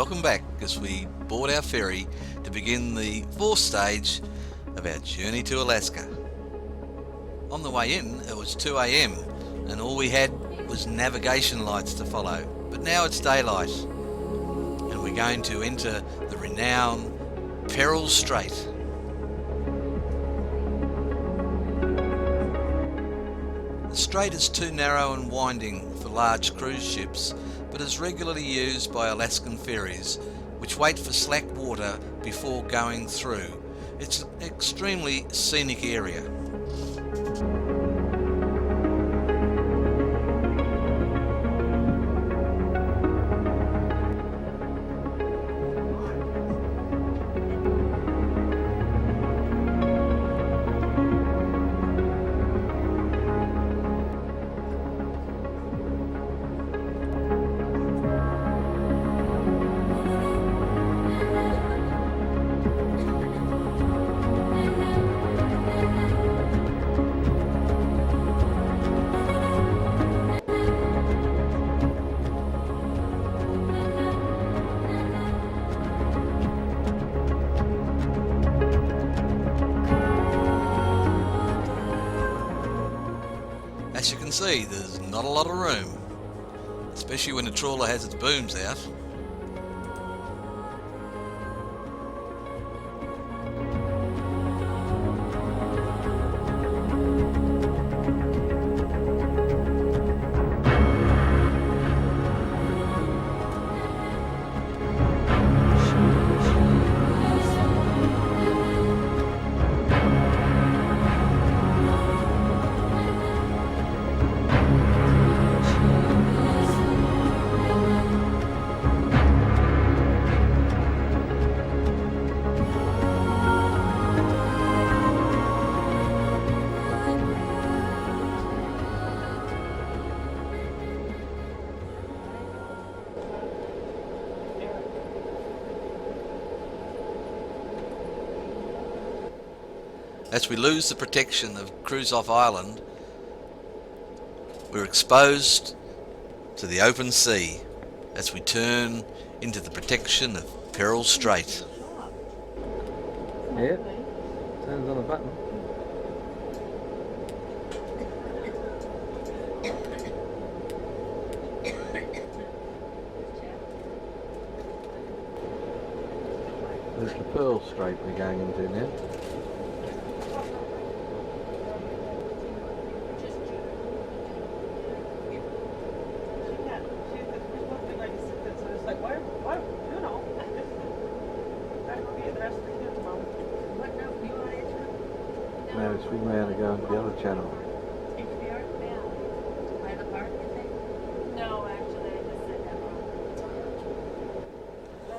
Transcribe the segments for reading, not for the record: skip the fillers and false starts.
welcome back as we board our ferry to begin the fourth stage of our journey to Alaska. On the way in, it was 2 a.m. and all we had was navigation lights to follow, but now it's daylight and we're going to enter the renowned Peril Strait. The strait is too narrow and winding for large cruise ships, but is regularly used by Alaskan ferries, which wait for slack water before going through. It's an extremely scenic area. As you can see, there's not a lot of room, especially when the trawler has its booms out. As we lose the protection of Cruise-Off Island, we're exposed to the open sea as we turn into the protection of Peril Strait. Yeah, turns on a button. There's the Peril Strait we're going into now. Now we're swinging around and going to the other channel.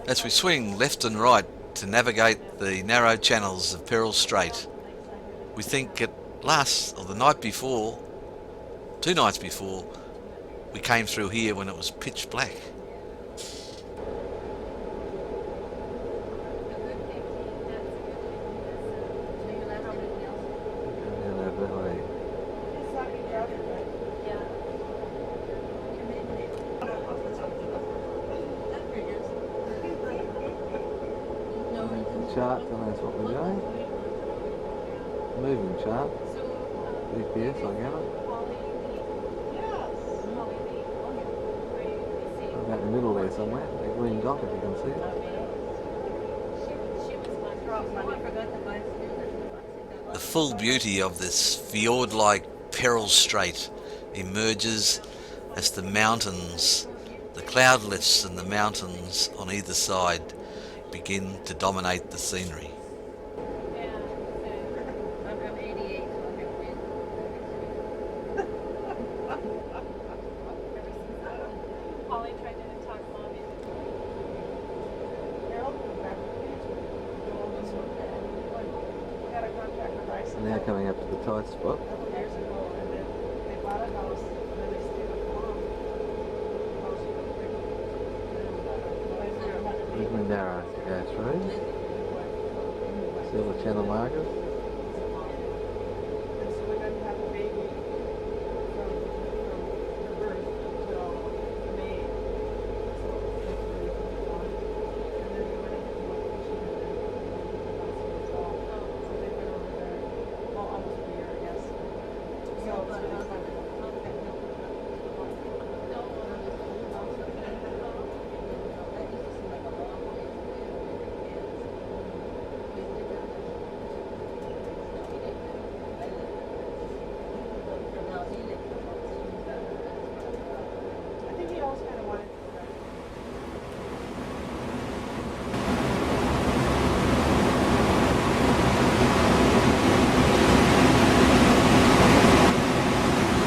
As we swing left and right to navigate the narrow channels of Peril Strait, we think at last, or the night before, 2 nights before, we came through here when it was pitch black. Chart, and that's what we're doing. Moving chart. GPS, I gather. About in the middle there somewhere. That green dot, if you can see it. The full beauty of this fjord-like Peril Strait emerges as the mountains, the cloudlifts and the mountains on either side begin to dominate the scenery. Now coming up to the tight spot. Reasonably narrow to go through. See all the channel markers.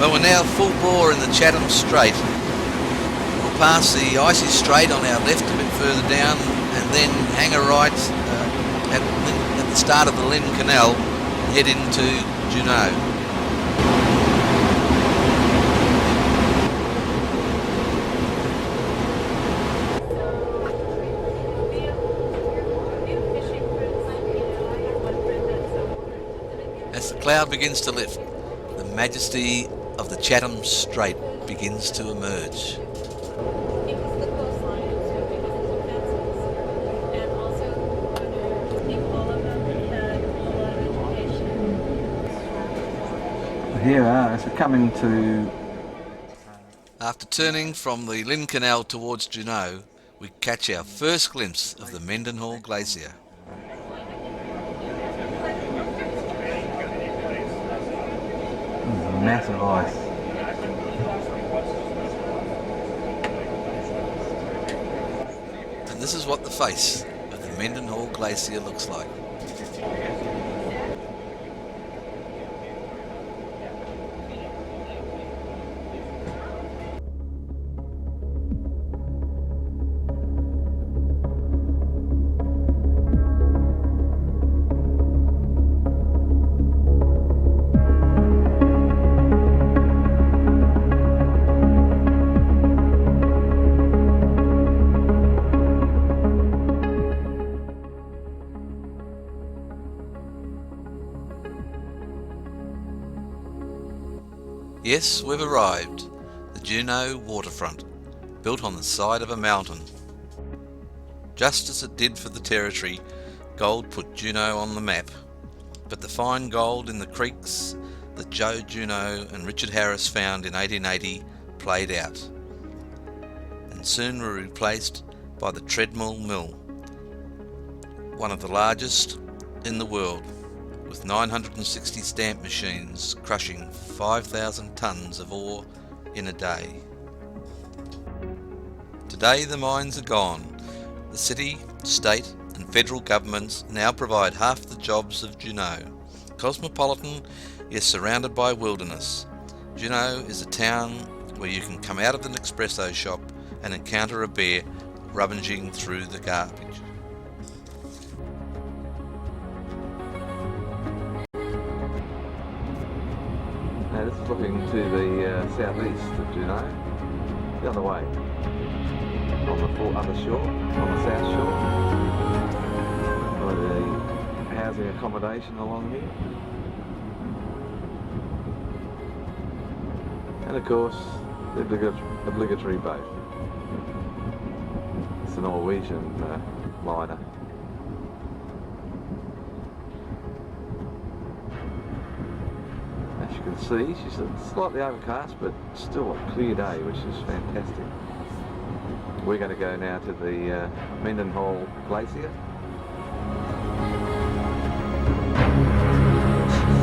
Well, we're now full bore in the Chatham Strait. We'll pass the icy strait on our left a bit further down and then hang a right at the start of the Lynn Canal and head into Juneau. As the cloud begins to lift, the majesty of the Chatham Strait begins to emerge. Here we are, so coming to... After turning from the Lynn Canal towards Juneau, we catch our first glimpse of the Mendenhall Glacier. Massive ice. And this is what the face of the Mendenhall Glacier looks like. Yes, we've arrived. The Juneau waterfront, built on the side of a mountain. Just as it did for the Territory, gold put Juneau on the map. But the fine gold in the creeks that Joe Juneau and Richard Harris found in 1880 played out, and soon were replaced by the Treadmill Mill, one of the largest in the world, with 960 stamp machines crushing 5,000 tonnes of ore in a day. Today the mines are gone. The city, state and federal governments now provide half the jobs of Juneau. Cosmopolitan, yet surrounded by wilderness, Juneau is a town where you can come out of an espresso shop and encounter a bear rummaging through the garbage. Now this is looking to the southeast of Juneau, the other way, on the other shore, on the south shore, by the housing accommodation along here, and of course the obligatory boat. It's a Norwegian liner. As you can see, she's slightly overcast, but still a clear day, which is fantastic. We're going to go now to the Mendenhall Glacier.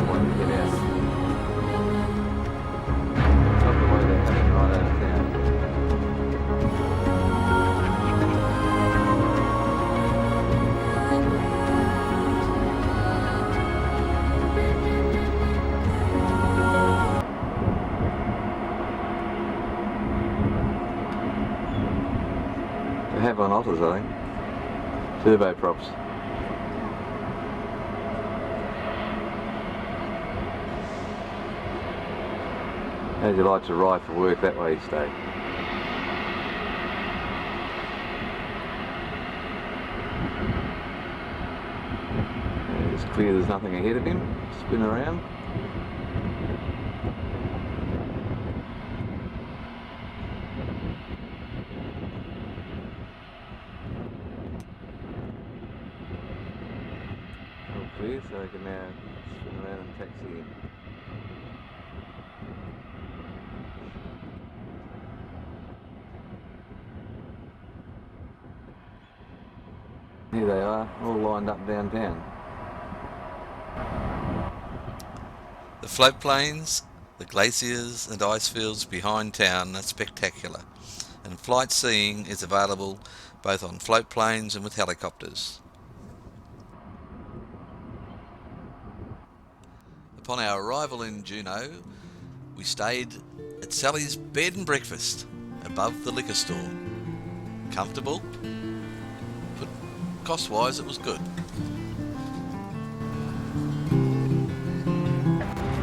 When we get out, not the way they're heading right out of town. Have on otters, I think. Turboprops. How'd you like to ride for work that way each day? It's clear there's nothing ahead of him. Spin around. Clear, so I can now spin around and taxi in. Here they are, all lined up downtown. The float plains, the glaciers and ice fields behind town are spectacular, and flight seeing is available both on float planes and with helicopters. Upon our arrival in Juneau, We stayed at Sally's bed and breakfast above the liquor store. Comfortable, but cost-wise it was good.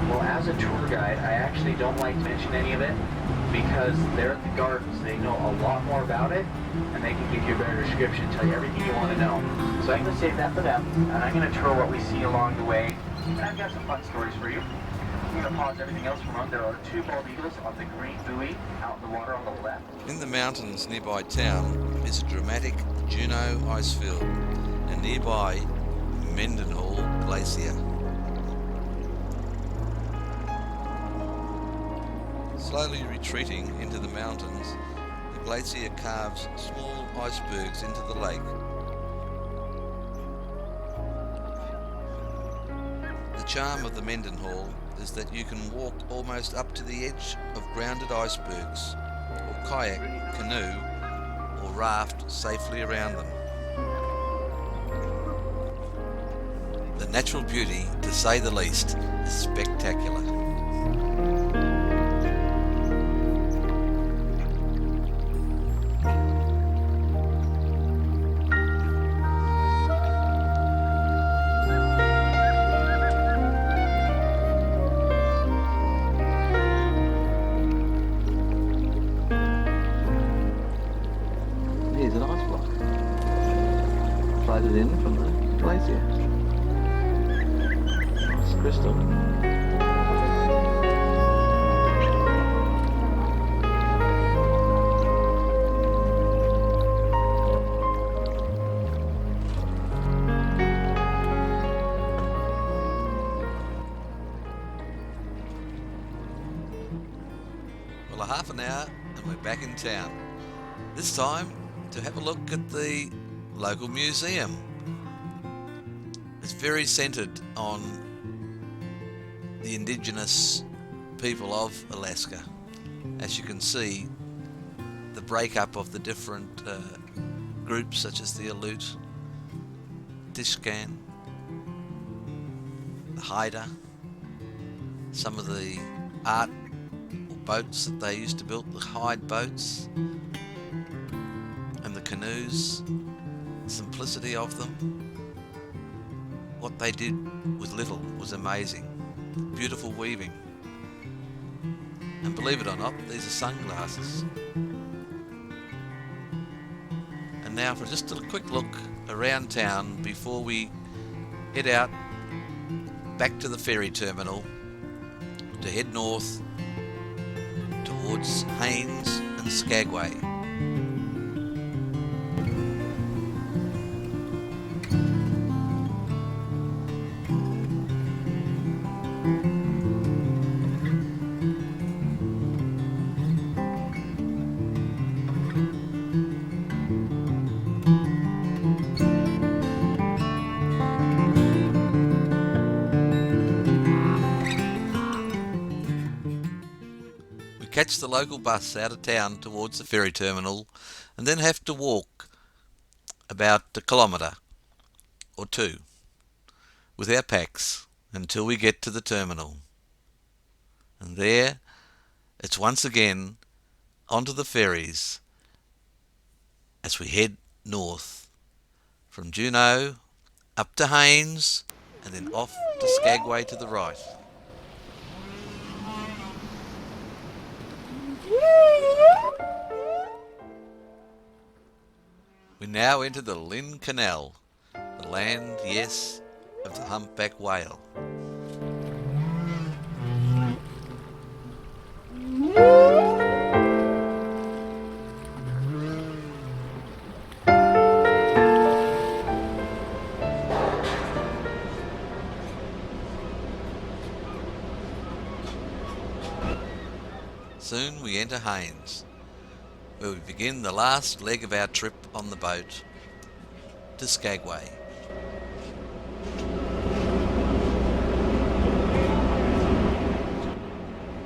Well, as a tour guide, I actually don't like to mention any of it because they're at the gardens. They know a lot more about it, and they can give you a better description, tell you everything you want to know. So I'm going to save that for them, and I'm going to tour what we see along the way. And I've got some fun stories for you. I'm going to pause everything else for a moment. There are 2 bald eagles on the green buoy out in the water on the left. In the mountains nearby town is a dramatic Juneau icefield and nearby Mendenhall Glacier. Slowly retreating into the mountains, the glacier carves small icebergs into the lake. The charm of the Mendenhall is that you can walk almost up to the edge of grounded icebergs, or kayak, canoe, or raft safely around them. The natural beauty, to say the least, is spectacular. Here's an ice block. Floated in from the glacier. Nice crystal. Well, a half an hour and we're back in town. This time to have a look at the local museum. It's very centred on the indigenous people of Alaska. As you can see, the breakup of the different groups such as the Aleut, Tishkan, the Haida, some of the art or boats that they used to build, the hide boats, and the canoes, the simplicity of them. What they did with little was amazing. Beautiful weaving. And believe it or not, these are sunglasses. And now for just a quick look around town before we head out back to the ferry terminal to head north towards Haines and Skagway. Catch the local bus out of town towards the ferry terminal and then have to walk about a kilometre or 2 with our packs until we get to the terminal. And there it's once again onto the ferries as we head north from Juneau up to Haines and then off to Skagway to the right. We now enter the Lynn Canal, the land, yes, of the humpback whale. Soon we enter Haines, where we begin the last leg of our trip on the boat to Skagway.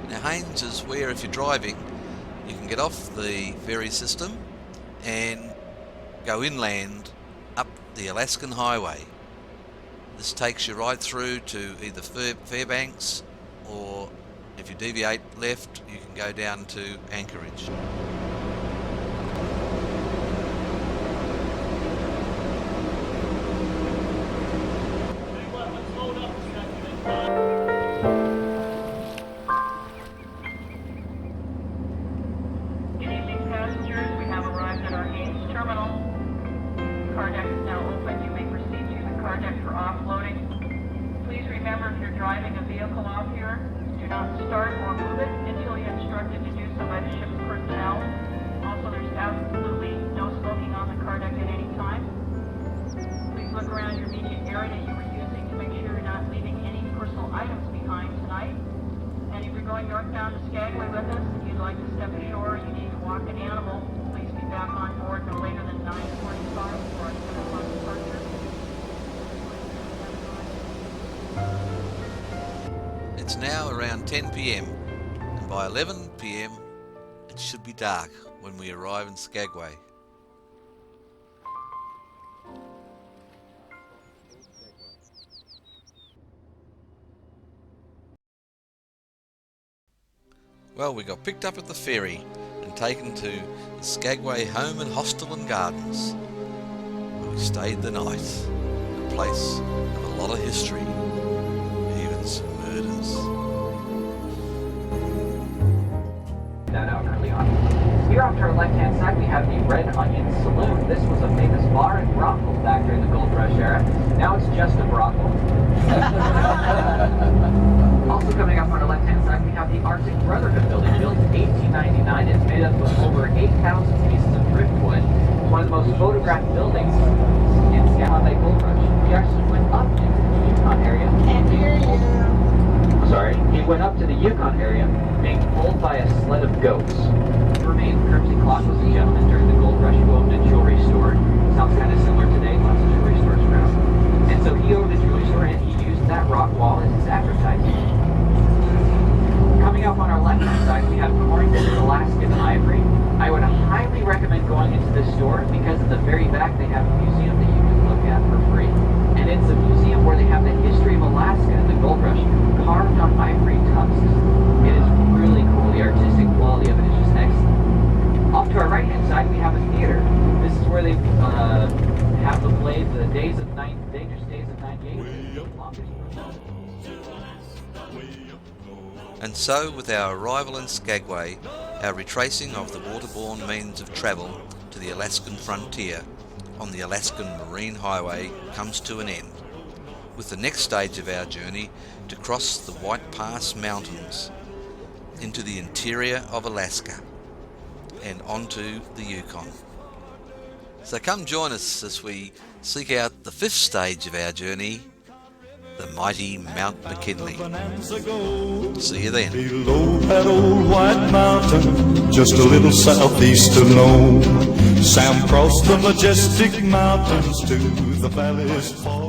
Now Haines is where, if you're driving, you can get off the ferry system and go inland up the Alaskan highway. This takes you right through to either Fairbanks or If you deviate left, you can go down to Anchorage. Good evening, passengers. We have arrived at our Haines terminal. Car deck is now open. You may proceed to the car deck for offloading. Please remember, if you're driving a vehicle off here, do not start or move it until you're instructed to do so by the ship's personnel. Also, there's absolutely no smoking on the car deck at any time. Please look around your immediate area that you were using to make sure you're not leaving any personal items behind tonight. And if you're going northbound to Skagway with us and you'd like to step ashore, you need to walk an animal, please be back on board no later than 9:45 for our 10 o'clock departure. It's now around 10 p.m. and by 11 p.m. it should be dark when we arrive in Skagway. Well, we got picked up at the ferry and taken to the Skagway Home and Hostel and Gardens, where we stayed the night. A place of a lot of history, even some murders. That out early on. Here off to our left-hand side, we have the Red Onion Saloon. This was a famous bar and brothel back during the Gold Rush era. Now it's just a brothel. Also coming up on our left-hand side, we have the Arctic Brotherhood building, built in 1899. It's made up of over 8,000 pieces of driftwood. It's one of the most photographed buildings in Skagway Gold Rush. We actually went up into the Yukon area. Can't hear you. Sorry, he went up to the Yukon area, being pulled by a sled of goats. He remained Crimson Clock was a gentleman during the Gold Rush who owned a jewelry store. Sounds kind of similar today, lots of jewelry stores around. And so he owned a jewelry store and he used that rock wall as his advertising. Coming up on our left-hand side, we have Cornington Alaskan ivory. I would highly recommend going into this store because at the very back they have a museum that you can look at for free. And it's a museum where they have the history of Alaska and the Gold Rush carved on ivory tusks. It is really cool. The artistic quality of it is just excellent. Off to our right-hand side, we have a theater. This is where they have the play, the Days of Dangerous Days of 98. And so, with our arrival in Skagway, our retracing of the waterborne means of travel to the Alaskan frontier on the Alaskan Marine Highway comes to an end, with the next stage of our journey to cross the White Pass Mountains into the interior of Alaska and onto the Yukon. So come join us as we seek out the fifth stage of our journey, the mighty Mount McKinley. See you then. Below that old white mountain, just a little southeast of Nome, Sam crossed the majestic mountains to the valleys far.